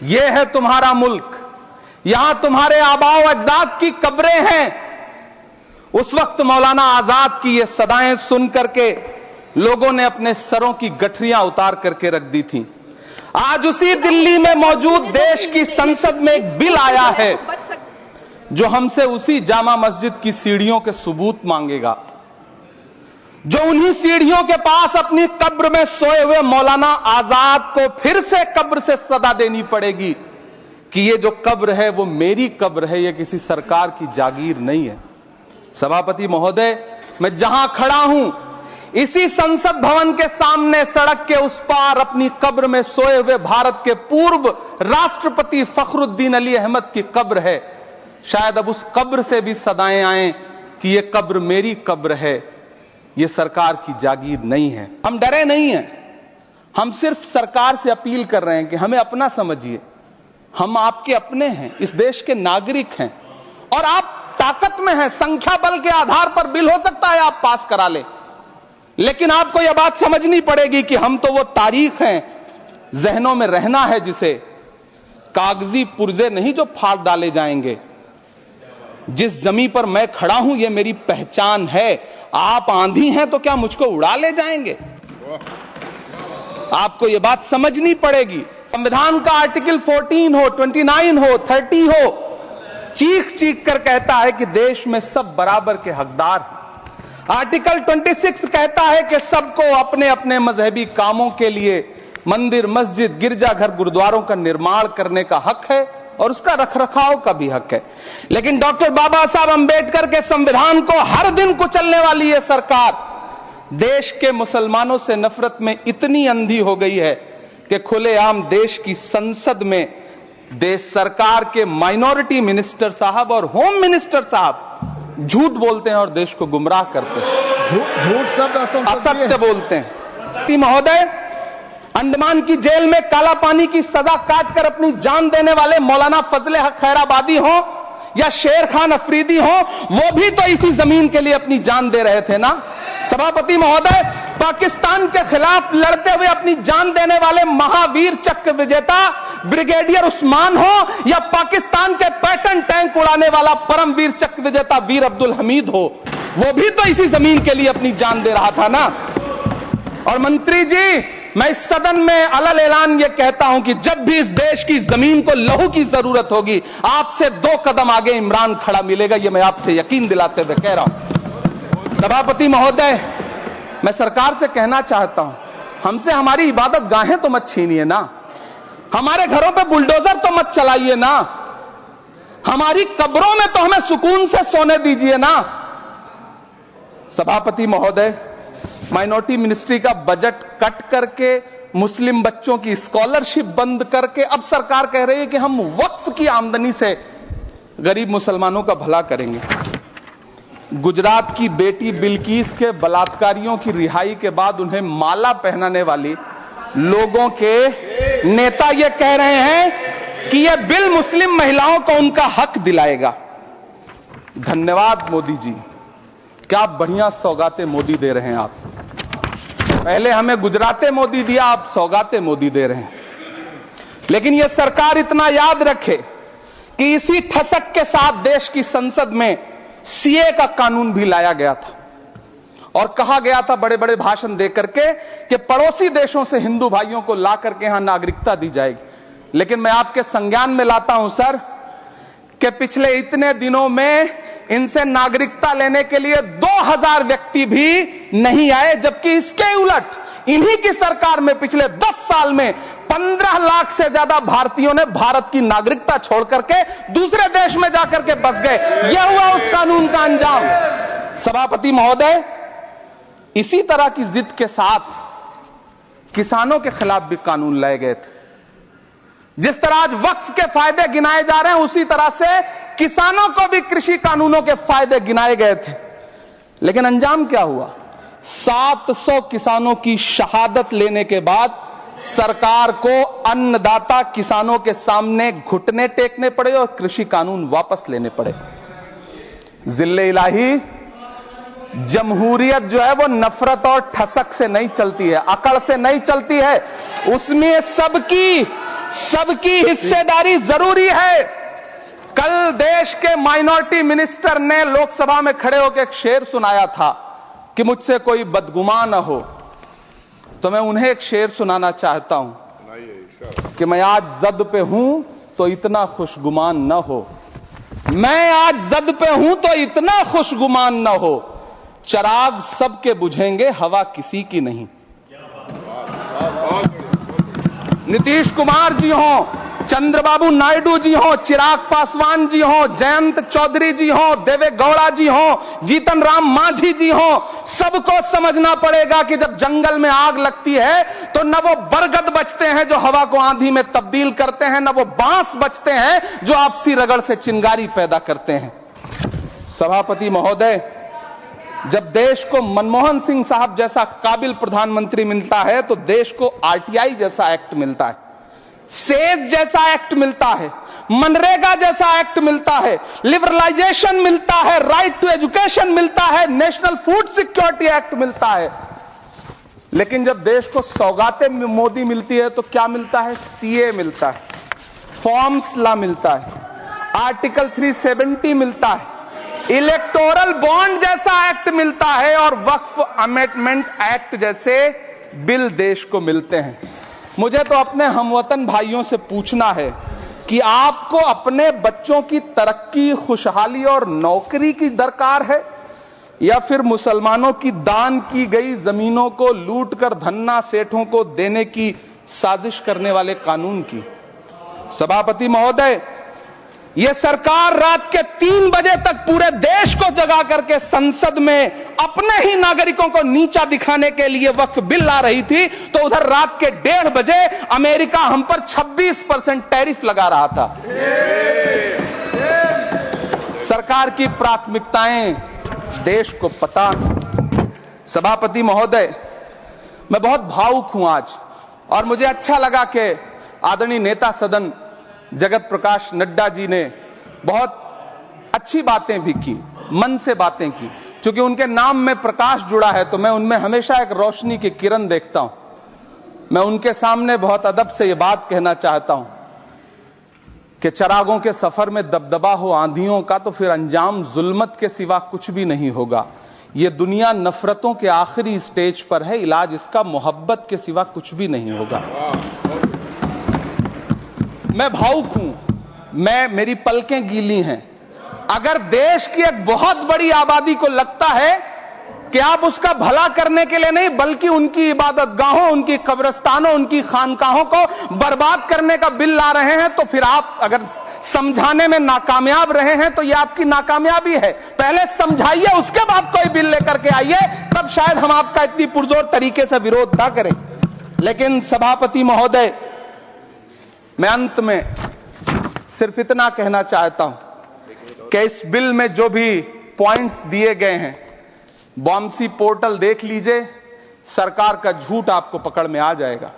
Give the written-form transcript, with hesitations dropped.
ये है तुम्हारा मुल्क, यहां तुम्हारे आबाओ अजदाद की कब्रें हैं। उस वक्त मौलाना आजाद की ये सदाएं सुन करके लोगों ने अपने सरों की गठरियां उतार करके रख दी थी। आज उसी दिल्ली में मौजूद देश की संसद में एक बिल आया है जो हमसे उसी जामा मस्जिद की सीढ़ियों के सबूत मांगेगा, जो उन्हीं सीढ़ियों के पास अपनी कब्र में सोए हुए मौलाना आजाद को फिर से कब्र से सदा देनी पड़ेगी कि ये जो कब्र है वो मेरी कब्र है, ये किसी सरकार की जागीर नहीं है। सभापति महोदय, मैं जहां खड़ा हूं इसी संसद भवन के सामने सड़क के उस पार अपनी कब्र में सोए हुए भारत के पूर्व राष्ट्रपति फखरुद्दीन अली अहमद की कब्र है। शायद अब उस कब्र से भी सदाएं आए कि ये कब्र मेरी कब्र है, ये सरकार की जागीर नहीं है। हम डरे नहीं हैं, हम सिर्फ सरकार से अपील कर रहे हैं कि हमें अपना समझिए। हम आपके अपने हैं, इस देश के नागरिक हैं और आप ताकत में हैं। संख्या बल के आधार पर बिल हो सकता है आप पास करा ले, लेकिन आपको यह बात समझनी पड़ेगी कि हम तो वो तारीख हैं, जहनों में रहना है जिसे कागजी पुर्जे नहीं जो फाड़ डाले जाएंगे। जिस जमीन पर मैं खड़ा हूं ये मेरी पहचान है। आप आंधी हैं तो क्या मुझको उड़ा ले जाएंगे? आपको यह बात समझनी पड़ेगी। संविधान का आर्टिकल 14 हो, 29 हो, 30 हो, चीख चीख कर कहता है कि देश में सब बराबर के हकदार हैं। आर्टिकल 26 कहता है कि सबको अपने अपने मजहबी कामों के लिए मंदिर, मस्जिद, गिरजाघर, गुरुद्वारों का निर्माण करने का हक है और उसका रखरखाव का भी हक है। लेकिन डॉक्टर बाबा साहब अंबेडकर के संविधान को हर दिन कुचलने वाली यह सरकार देश के मुसलमानों से नफरत में इतनी अंधी हो गई है कि खुलेआम देश की संसद में देश सरकार के माइनॉरिटी मिनिस्टर साहब और होम मिनिस्टर साहब झूठ बोलते हैं और देश को गुमराह करते हैं। झूठ शब्द असत्य बोलते हैं। महोदय, अंडमान की जेल में काला पानी की सजा काटकर अपनी जान देने वाले मौलाना फजले हक खैराबादी हो या शेर खान अफरीदी हो, वो भी तो इसी जमीन के लिए अपनी जान दे रहे थे ना। सभापति महोदय, पाकिस्तान के खिलाफ लड़ते हुए अपनी जान देने वाले महावीर चक्र विजेता ब्रिगेडियर उस्मान हो या पाकिस्तान के पैटर्न टैंक उड़ाने वाला परमवीर चक्र विजेता वीर अब्दुल हमीद हो, वो भी तो इसी जमीन के लिए अपनी जान दे रहा था ना। और मंत्री जी, मैं इस सदन में अलल ऐलान ये कहता हूं कि जब भी इस देश की जमीन को लहू की जरूरत होगी, आपसे 2 कदम आगे इमरान खड़ा मिलेगा, ये मैं आपसे यकीन दिलाते हुए कह रहा हूं। सभापति महोदय, मैं सरकार से कहना चाहता हूं, हमसे हमारी इबादत गाहें तो मत छीनिए ना, हमारे घरों पे बुलडोजर तो मत चलाइए ना, हमारी कब्रों में तो हमें सुकून से सोने दीजिए ना। सभापति महोदय, माइनॉरिटी मिनिस्ट्री का बजट कट करके, मुस्लिम बच्चों की स्कॉलरशिप बंद करके अब सरकार कह रही है कि हम वक्फ की आमदनी से गरीब मुसलमानों का भला करेंगे। गुजरात की बेटी बिल्किस के बलात्कारियों की रिहाई के बाद उन्हें माला पहनाने वाली लोगों के नेता ये कह रहे हैं कि यह बिल मुस्लिम महिलाओं को उनका हक दिलाएगा। धन्यवाद मोदी जी, क्या बढ़िया सौगातें मोदी दे रहे हैं आप। पहले हमें गुजराते मोदी दिया, आप सौगातें मोदी दे रहे हैं। लेकिन यह सरकार इतना याद रखे कि इसी ठसक के साथ देश की संसद में सीए का कानून भी लाया गया था और कहा गया था बड़े बड़े भाषण देकर के कि पड़ोसी देशों से हिंदू भाइयों को ला करके यहां नागरिकता दी जाएगी। लेकिन मैं आपके संज्ञान में लाता हूं सर कि पिछले इतने दिनों में इनसे नागरिकता लेने के लिए 2000 व्यक्ति भी नहीं आए, जबकि इसके उलट इन्हीं की सरकार में पिछले 10 साल में 15 लाख से ज्यादा भारतीयों ने भारत की नागरिकता छोड़ करके दूसरे देश में जाकर के बस गए। यह हुआ उस कानून का अंजाम। सभापति महोदय, इसी तरह की जिद के साथ किसानों के खिलाफ भी कानून लाए गए थे। जिस तरह आज वक्फ के फायदे गिनाए जा रहे हैं, उसी तरह से किसानों को भी कृषि कानूनों के फायदे गिनाए गए थे। लेकिन अंजाम क्या हुआ? 700 किसानों की शहादत लेने के बाद सरकार को अन्नदाता किसानों के सामने घुटने टेकने पड़े और कृषि कानून वापस लेने पड़े। जिल्ले इलाही, जमहूरियत जो है वो नफरत और ठसक से नहीं चलती है, अकड़ से नहीं चलती है। उसमें सबकी सबकी हिस्सेदारी जरूरी है। कल देश के माइनॉरिटी मिनिस्टर ने लोकसभा में खड़े होकर एक शेर सुनाया था कि मुझसे कोई बदगुमान न हो, तो मैं उन्हें एक शेर सुनाना चाहता हूं कि मैं आज जद पे हूं तो इतना खुशगुमान न हो, मैं आज जद पे हूं तो इतना खुशगुमान न हो, चिराग सबके बुझेंगे हवा किसी की नहीं। नीतीश कुमार जी हो, चंद्रबाबू नायडू जी हो, चिराग पासवान जी हो, जयंत चौधरी जी हो, देवे गौड़ा जी हो, जीतन राम मांझी जी हो, सबको समझना पड़ेगा कि जब जंगल में आग लगती है तो न वो बरगद बचते हैं जो हवा को आंधी में तब्दील करते हैं, न वो बांस बचते हैं जो आपसी रगड़ से चिंगारी पैदा करते हैं। सभापति महोदय, जब देश को मनमोहन सिंह साहब जैसा काबिल प्रधानमंत्री मिलता है तो देश को आरटीआई जैसा एक्ट मिलता है, सेज जैसा एक्ट मिलता है, मनरेगा जैसा एक्ट मिलता है, लिबरलाइजेशन मिलता है, राइट टू एजुकेशन मिलता है, नेशनल फूड सिक्योरिटी एक्ट मिलता है। लेकिन जब देश को सौगातें मोदी मिलती है तो क्या मिलता है? सीए मिलता है, फॉर्म्स लॉ मिलता है, आर्टिकल 370 मिलता है, इलेक्टोरल बॉन्ड जैसा एक्ट मिलता है और वक्फ अमेंडमेंट एक्ट जैसे बिल देश को मिलते हैं। मुझे तो अपने हमवतन भाइयों से पूछना है कि आपको अपने बच्चों की तरक्की, खुशहाली और नौकरी की दरकार है या फिर मुसलमानों की दान की गई जमीनों को लूट कर धन्ना सेठों को देने की साजिश करने वाले कानून की? सभापति महोदय, यह सरकार रात के 3 बजे तक पूरे देश को जगा करके संसद में अपने ही नागरिकों को नीचा दिखाने के लिए वक्फ बिल ला रही थी, तो उधर रात के 1:30 बजे अमेरिका हम पर 26% टैरिफ लगा रहा था। सरकार की प्राथमिकताएं देश को पता। सभापति महोदय, मैं बहुत भावुक हूं आज, और मुझे अच्छा लगा कि आदरणीय नेता सदन जगत प्रकाश नड्डा जी ने बहुत अच्छी बातें भी की, मन से बातें की। क्योंकि उनके नाम में प्रकाश जुड़ा है तो मैं उनमें हमेशा एक रोशनी की किरण देखता हूं। मैं उनके सामने बहुत अदब से यह बात कहना चाहता हूं कि चिरागों के सफर में दबदबा हो आंधियों का तो फिर अंजाम जुल्मत के सिवा कुछ भी नहीं होगा। यह दुनिया नफरतों के आखिरी स्टेज पर है, इलाज इसका मोहब्बत के सिवा कुछ भी नहीं होगा। मैं भावुक हूं, मेरी पलकें गीली हैं। अगर देश की एक बहुत बड़ी आबादी को लगता है कि आप उसका भला करने के लिए नहीं बल्कि उनकी इबादतगाहों, उनकी कब्रिस्तानों, उनकी खानकाहों को बर्बाद करने का बिल ला रहे हैं, तो फिर आप अगर समझाने में नाकामयाब रहे हैं तो यह आपकी नाकामयाबी है। पहले समझाइए, उसके बाद कोई बिल लेकर के आइए, तब शायद हम आपका इतनी पुरजोर तरीके से विरोध ना करें। लेकिन सभापति महोदय, मैं अंत में सिर्फ इतना कहना चाहता हूं कि इस बिल में जो भी पॉइंट्स दिए गए हैं, बॉम्सी पोर्टल देख लीजिए, सरकार का झूठ आपको पकड़ में आ जाएगा।